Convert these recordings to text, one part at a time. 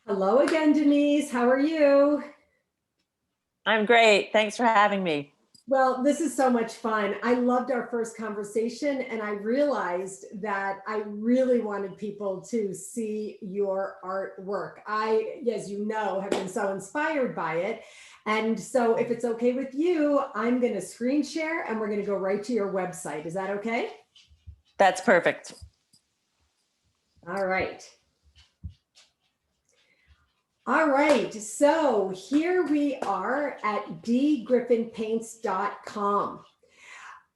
Hello again, Denise. How are you? I'm great. Thanks for having me. Well, this is so much fun. I loved our first conversation, and I realized that I really wanted people to see your artwork. I, as you know, have been so inspired by it. And so, if it's okay with you, I'm going to screen share and we're going to go right to your website. Is that okay? That's perfect. All right. All right, so here we are at dgriffinpaints.com.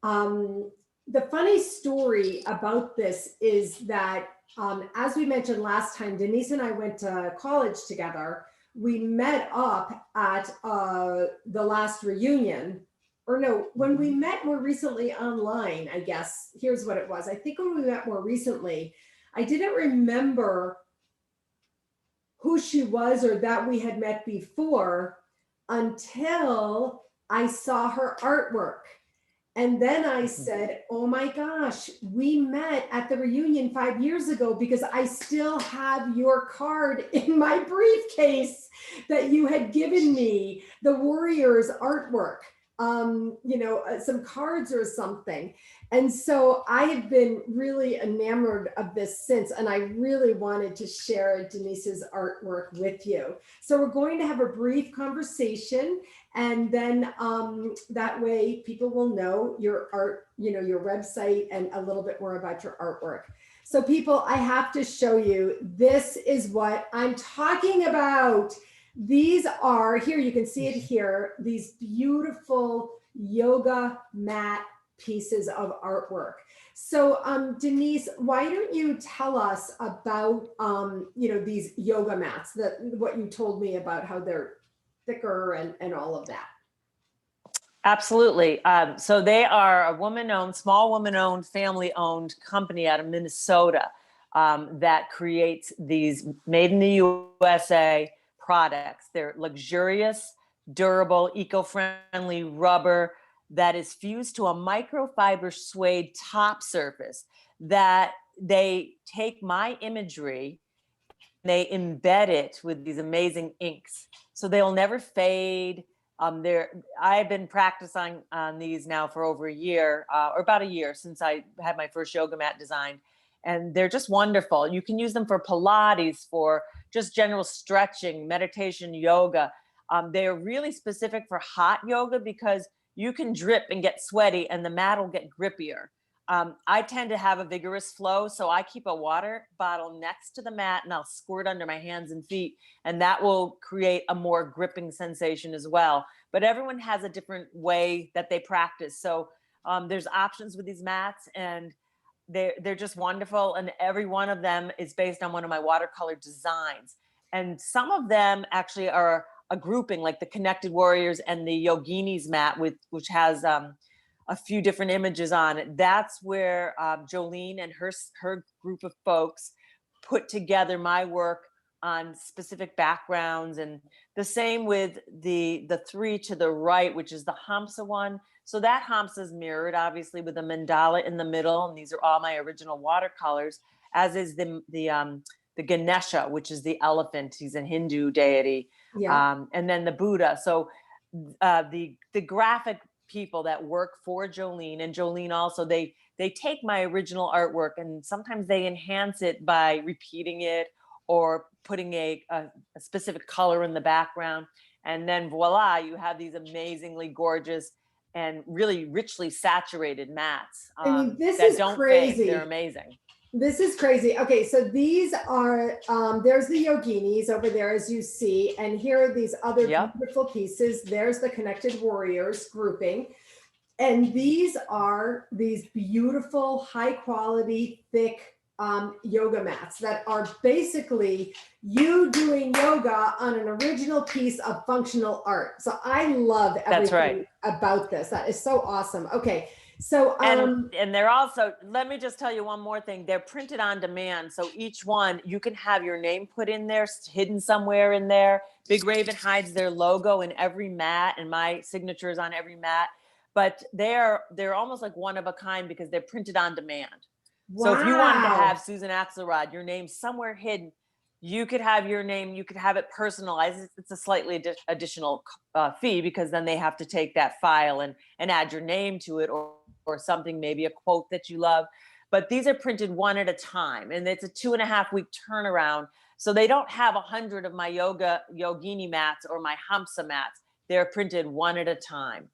Um, the funny story about this is that, as we mentioned last time, Denise and I went to college together. We met up at the last reunion, or no, when we met more recently online, I guess. Here's what it was. I think when we met more recently, I didn't remember who she was or that we had met before until I saw her artwork. And then I said, oh my gosh, we met at the reunion 5 years ago because I still have your card in my briefcase that you had given me, the Warriors artwork, some cards or something. And so I have been really enamored of this since, and I really wanted to share Denise's artwork with you. So we're going to have a brief conversation, and then that way people will know your art, your website, and a little bit more about your artwork. So people, I have to show you, this is what I'm talking about. These are, here you can see it here, these beautiful yoga mat pieces of artwork. So Denise, why don't you tell us about these yoga mats, that what you told me about how they're thicker and all of that. Absolutely. So they are a woman-owned, small woman-owned, family-owned company out of Minnesota that creates these made in the USA products. They're luxurious, durable, eco-friendly rubber that is fused to a microfiber suede top surface that they take my imagery, they embed it with these amazing inks. So they'll never fade. I've been practicing on these now for over a year, or about a year since I had my first yoga mat designed. And they're just wonderful. You can use them for Pilates, for just general stretching, meditation, yoga. They are really specific for hot yoga because you can drip and get sweaty and the mat will get grippier. I tend to have a vigorous flow, so I keep a water bottle next to the mat and I'll squirt under my hands and feet, and that will create a more gripping sensation as well. But everyone has a different way that they practice. So there's options with these mats, and they're just wonderful. And every one of them is based on one of my watercolor designs. And some of them actually are a grouping, like the Connected Warriors and the Yoginis mat, which has a few different images on it. That's where Jolene and her group of folks put together my work on specific backgrounds, and the same with the three to the right, which is the Hamsa one. So that Hamsa is mirrored, obviously, with a mandala in the middle, and these are all my original watercolors. As is the Ganesha, which is the elephant. He's a Hindu deity, Yeah. and then the Buddha. So the graphic people that work for Jolene, and Jolene also, they take my original artwork and sometimes they enhance it by repeating it or putting a specific color in the background. And then voila, you have these amazingly gorgeous and really richly saturated mats I mean, this that is don't fade. They're crazy. amazing. This is crazy. Okay, so these are, there's the yoginis over there, as you see, and here are these other Yep. beautiful pieces. There's the Connected Warriors grouping. And these are these beautiful, high quality, thick yoga mats that are basically you doing yoga on an original piece of functional art. So I love That's everything right. about this. That is so awesome. Okay. So And they're also, let me just tell you one more thing, they're printed on demand. So each one, you can have your name put in there, hidden somewhere in there. Big Raven hides their logo in every mat, and my signature is on every mat. But they're almost like one of a kind because they're printed on demand. So if you wanted to wow. have Susan Axelrod, your name somewhere hidden, you could have your name, you could have it personalized. It's a slightly additional fee, because then they have to take that file and add your name to it, or something, maybe a quote that you love. But these are printed one at a time, and it's a 2.5 week turnaround. So they don't have 100 of my yogini mats or my hamsa mats. They're printed one at a time,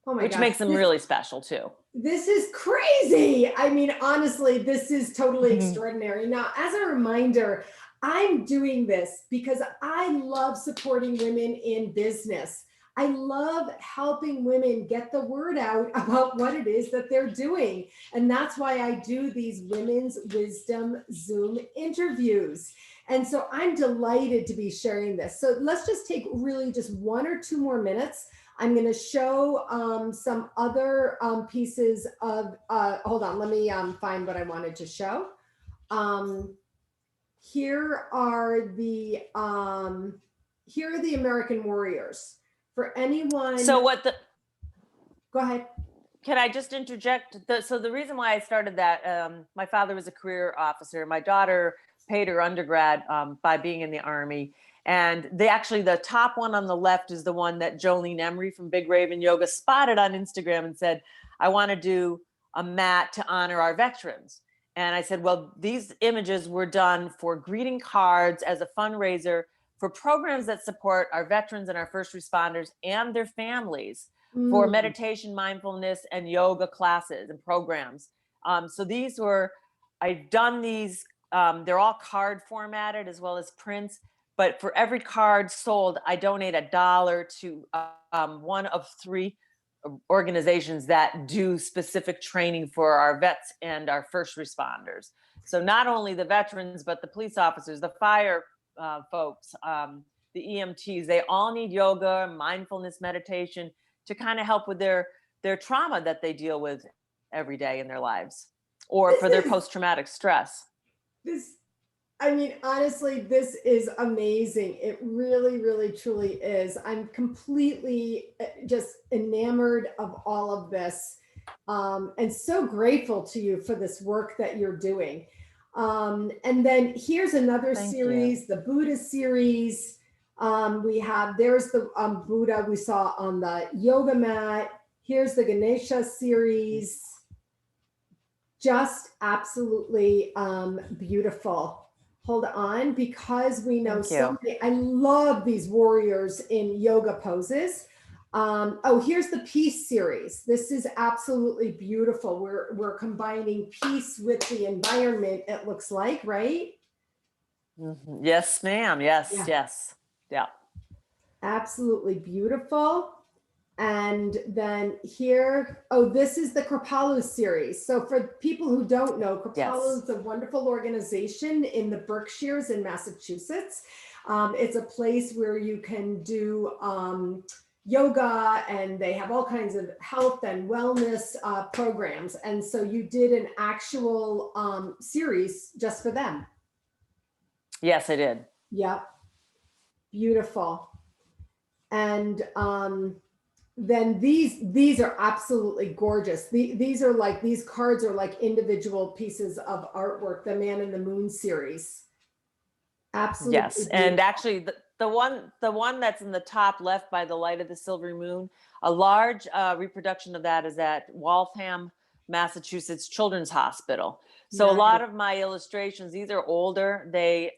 Oh my which gosh. makes them really special too. This is crazy. I mean, honestly, this is totally extraordinary. Now, as a reminder, I'm doing this because I love supporting women in business. I love helping women get the word out about what it is that they're doing. And that's why I do these Women's Wisdom Zoom interviews. And so I'm delighted to be sharing this. So let's just take really just 1 or 2 more minutes. I'm going to show some other pieces of, hold on, let me find what I wanted to show. Here are the American Warriors. For anyone. So Go ahead. Can I just interject? So the reason why I started that, my father was a career officer. My daughter paid her undergrad by being in the Army. And the top one on the left is the one that Jolene Emery from Big Raven Yoga spotted on Instagram and said, I want to do a mat to honor our veterans. And I said, well, these images were done for greeting cards as a fundraiser for programs that support our veterans and our first responders and their families, for meditation, mindfulness, and yoga classes and programs. So I've done these, they're all card formatted as well as prints, but for every card sold, I donate $1 to one of 3 organizations that do specific training for our vets and our first responders. So not only the veterans, but the police officers, the fire folks, the EMTs, they all need yoga, mindfulness, meditation to kind of help with their trauma that they deal with every day in their lives, or for their post-traumatic stress. I mean, honestly, this is amazing. It really, really, truly is. I'm completely just enamored of all of this, and so grateful to you for this work that you're doing. And then here's another series, the Buddha series. There's the Buddha we saw on the yoga mat. Here's the Ganesha series. Just absolutely beautiful. Hold on, because we know so many. I love these warriors in yoga poses. Here's the peace series. This is absolutely beautiful. We're combining peace with the environment, it looks like, right? Mm-hmm. Yes, ma'am. Yes, yes. Yeah. Absolutely beautiful. And then here, this is the Kripalu series. So for people who don't know, Kripalu is a wonderful organization in the Berkshires in Massachusetts. It's a place where you can do yoga, and they have all kinds of health and wellness programs. And so you did an actual series just for them. Yes, I did. Yep. Beautiful. And then these are absolutely gorgeous. These cards are like individual pieces of artwork. The Man in the Moon series. Absolutely. Yes, beautiful. And actually the one that's in the top left by the light of the silvery moon, a large reproduction of that is at Waltham, Massachusetts Children's Hospital. So a lot of my illustrations, these are older. They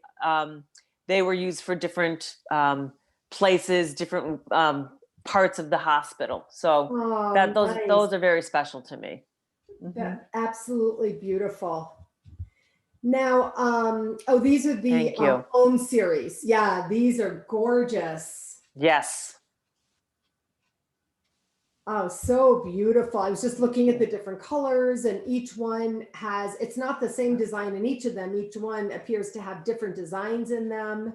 were used for different places, different parts of the hospital. So those are very special to me. That's absolutely beautiful. Now, these are the Om series. Yeah, these are gorgeous. Yes. Oh, so beautiful. I was just looking at the different colors, and each one it's not the same design in each of them. Each one appears to have different designs in them.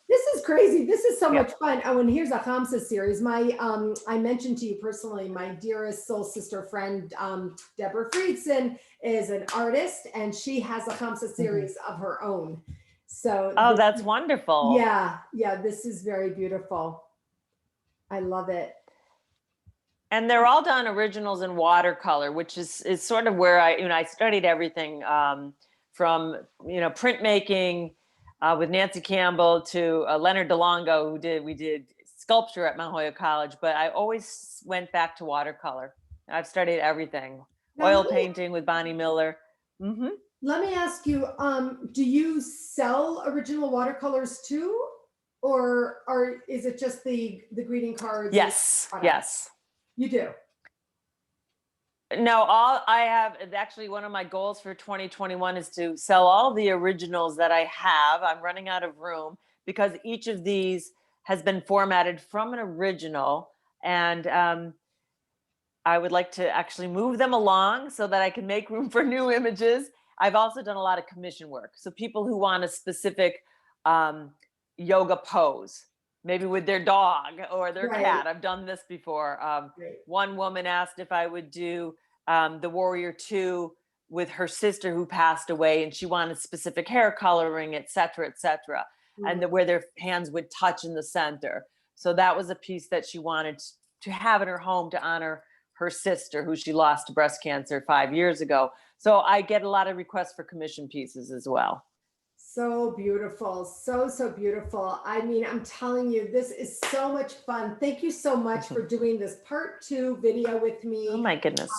This is crazy. This is so much fun. Oh, and here's a Hamsa series. I mentioned to you personally, my dearest soul sister friend, Deborah Friedson, is an artist, and she has a Hamsa series of her own. So that's wonderful. Yeah, this is very beautiful. I love it. And they're all done originals in watercolor, which is sort of where I studied everything from, you know, printmaking with Nancy Campbell to Leonard DeLongo, we did sculpture at Mount Holyoke College, but I always went back to watercolor. I've studied everything. Now, Oil painting with Bonnie Miller. let me ask you, do you sell original watercolors too? Or is it just the greeting cards? Yes, yes. You do? No, all I have is actually one of my goals for 2021 is to sell all the originals that I have. I'm running out of room because each of these has been formatted from an original, and I would like to actually move them along so that I can make room for new images. I've also done a lot of commission work. So people who want a specific yoga pose, maybe with their dog or their cat. I've done this before. One woman asked if I would do the Warrior 2 with her sister who passed away, and she wanted specific hair coloring, et cetera, and where their hands would touch in the center. So that was a piece that she wanted to have in her home to honor her sister, who she lost to breast cancer 5 years ago. So I get a lot of requests for commission pieces as well. So beautiful. So beautiful. I mean, I'm telling you, this is so much fun. Thank you so much for doing this part 2 video with me. Oh my goodness.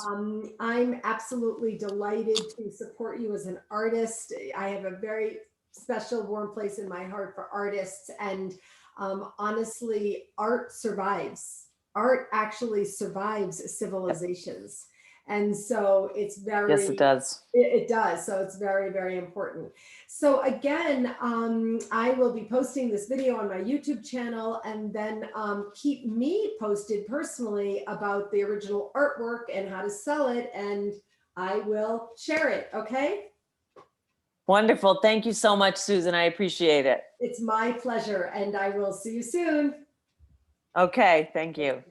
I'm absolutely delighted to support you as an artist. I have a very special, warm place in my heart for artists. And honestly, art survives. Art actually survives civilizations. And so it's very, yes, it does. It does. So it's very, very important. So again, I will be posting this video on my YouTube channel, and then keep me posted personally about the original artwork and how to sell it. And I will share it. Okay. Wonderful. Thank you so much, Susan. I appreciate it. It's my pleasure. And I will see you soon. Okay. Thank you.